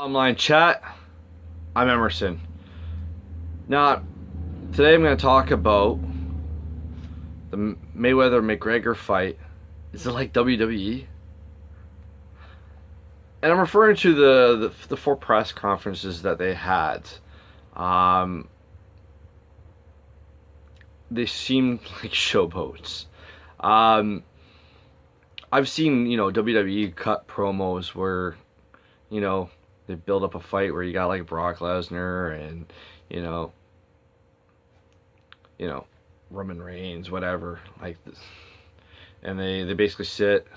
Online chat. I'm Emerson. Now, today I'm going to talk about the Mayweather-McGregor fight. Is it like WWE? And I'm referring to the four press conferences that they had. Um, they seemed like showboats. Um, I've seen, WWE cut promos where, they build up a fight where you got like Brock Lesnar and, you know, you know, Roman Reigns, whatever, like this. And they basically sit,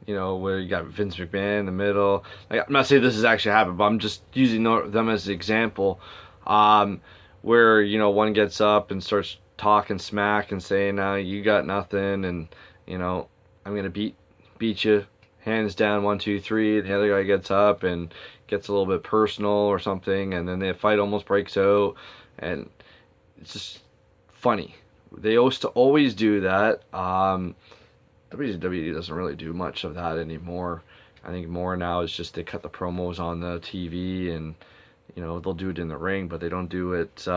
where you got Vince McMahon in the middle. Like, I'm not saying this has actually happened, but I'm just using them as an example. Where, one gets up and starts talking smack and saying, you got nothing, and, I'm going to beat you, hands down, 1, 2, 3. The other guy gets up and gets a little bit personal or something, and then the fight almost breaks out, and it's just funny. They used to always do that. WWE doesn't really do much of that anymore. I think more now is just they cut the promos on the TV, and they'll do it in the ring, but they don't do it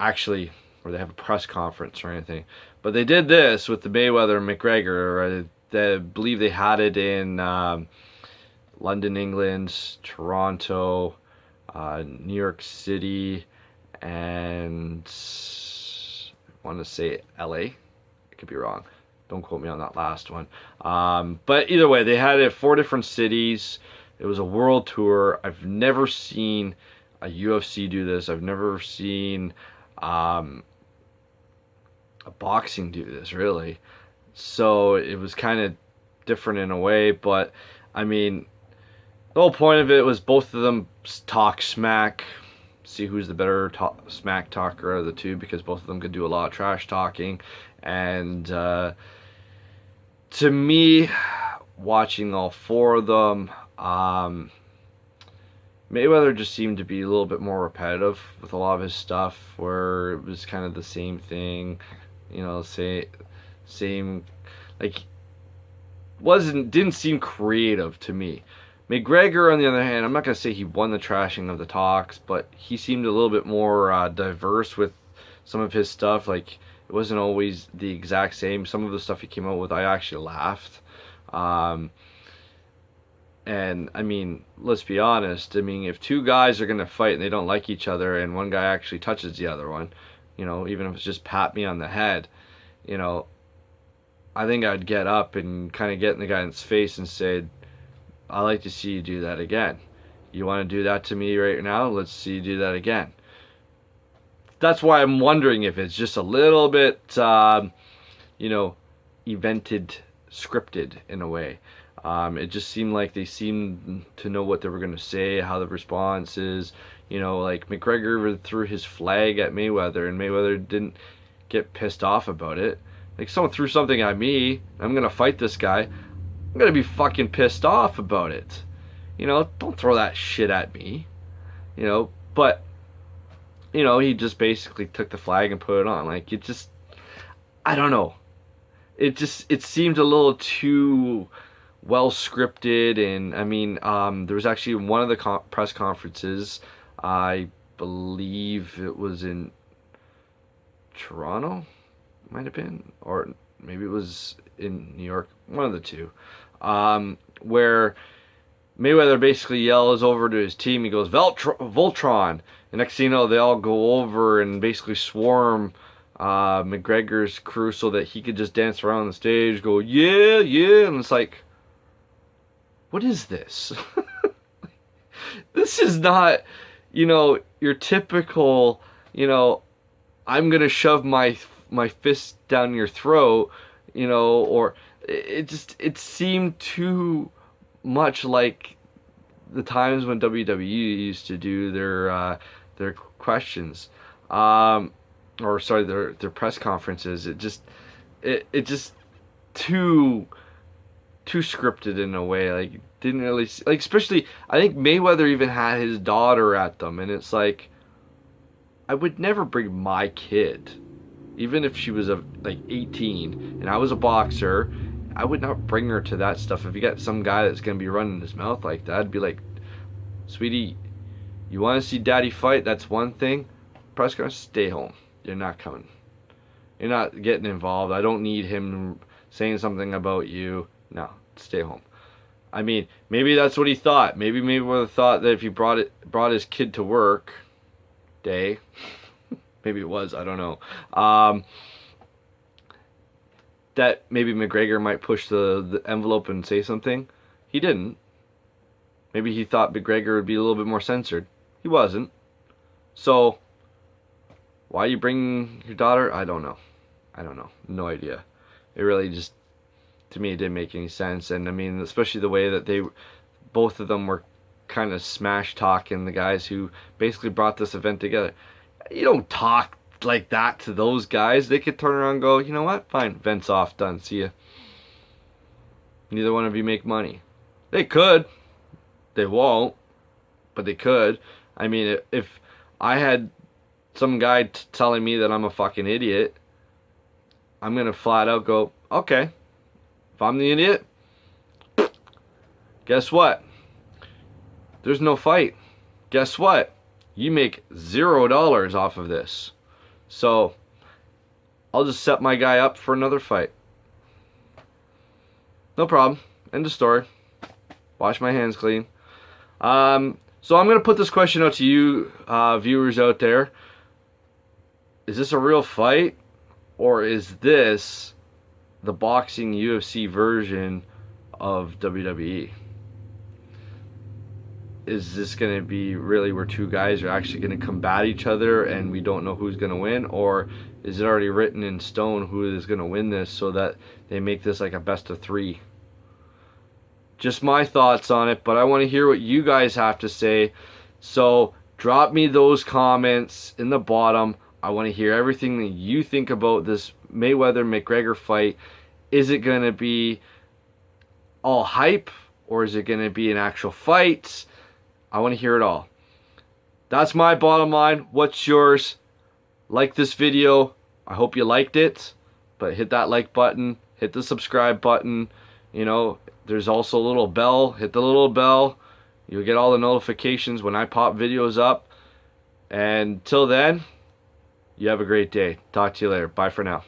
actually where they have a press conference or anything. But they did this with the Mayweather-McGregor. I believe they had it in London, England, Toronto, New York City, and I want to say LA. I could be wrong. Don't quote me on that last one. But either way, they had it at 4 different cities. It was a world tour. I've never seen a UFC do this. I've never seen a boxing do this, really. So it was kind of different in a way, but I mean, the whole point of it was both of them talk smack, see who's the better smack talker of the two, because both of them could do a lot of trash talking. And to me, watching all four of them, Mayweather just seemed to be a little bit more repetitive with a lot of his stuff, where it was kind of the same thing, same, like, didn't seem creative to me. McGregor, on the other hand, I'm not going to say he won the trashing of the talks, but he seemed a little bit more diverse with some of his stuff. Like, it wasn't always the exact same. Some of the stuff he came out with, I actually laughed. And, I mean, let's be honest. I mean, if two guys are going to fight and they don't like each other, and one guy actually touches the other one, even if it's just pat me on the head, I think I'd get up and kind of get in the guy's face and say, I'd like to see you do that again. You want to do that to me right now? Let's see you do that again. That's why I'm wondering if it's just a little bit, evented, scripted in a way. It just seemed like they seemed to know what they were going to say, how the response is. Like McGregor threw his flag at Mayweather, and Mayweather didn't get pissed off about it. Like, someone threw something at me, I'm going to fight this guy, I'm going to be fucking pissed off about it. Don't throw that shit at me. But, he just basically took the flag and put it on. Like, it just, I don't know. It seemed a little too well scripted. And, I mean, there was actually one of the press conferences, I believe it was in Toronto, might have been, or maybe it was in New York, one of the two, where Mayweather basically yells over to his team. He goes, Voltron. And next thing you know, they all go over and basically swarm McGregor's crew so that he could just dance around the stage, go, yeah, yeah. And it's like, what is this? This is not, your typical, I'm going to shove my fist down your throat, or it seemed too much like the times when WWE used to do their questions, or sorry, their press conferences. It just too scripted in a way. Like, didn't really, like, especially I think Mayweather even had his daughter at them, and it's like, I would never bring my kid, even if she was like 18 and I was a boxer, I would not bring her to that stuff. If you got some guy that's gonna be running his mouth like that, I'd be like, Sweetie, you want to see daddy fight? That's one thing. Press conference, stay home. You're not coming. You're not getting involved. I don't need him saying something about you. No, stay home. I mean, maybe that's what he thought. Maybe Mayweather thought that if he brought his kid to work day, maybe it was, I don't know, that maybe McGregor might push the envelope and say something. He didn't. Maybe he thought McGregor would be a little bit more censored. He wasn't. So, why you bring your daughter? I don't know. No idea. It really just, to me, it didn't make any sense. And I mean, especially the way that both of them were kind of smash talking the guys who basically brought this event together. You don't talk like that to those guys. They could turn around and go, you know what? Fine, event's off, done, see ya. Neither one of you make money. They could. They won't. But they could. I mean, if I had some guy telling me that I'm a fucking idiot, I'm going to flat out go, okay, if I'm the idiot, guess what? There's no fight. Guess what? You make $0 off of this. So, I'll just set my guy up for another fight. No problem. End of story. Wash my hands clean. So I'm going to put this question out to you, viewers out there. Is this a real fight? Or is this the boxing UFC version of WWE? Is this going to be really where two guys are actually going to combat each other and we don't know who's going to win? Or is it already written in stone who is going to win this so that they make this like a best of 3? Just my thoughts on it, but I want to hear what you guys have to say. So drop me those comments in the bottom. I want to hear everything that you think about this Mayweather-McGregor fight. Is it going to be all hype or is it going to be an actual fight? I want to hear it all. That's my bottom line. What's yours? Like this video. I hope you liked it. But hit that like button. Hit the subscribe button. You know, there's also a little bell. Hit the little bell. You'll get all the notifications when I pop videos up. And till then, you have a great day. Talk to you later. Bye for now.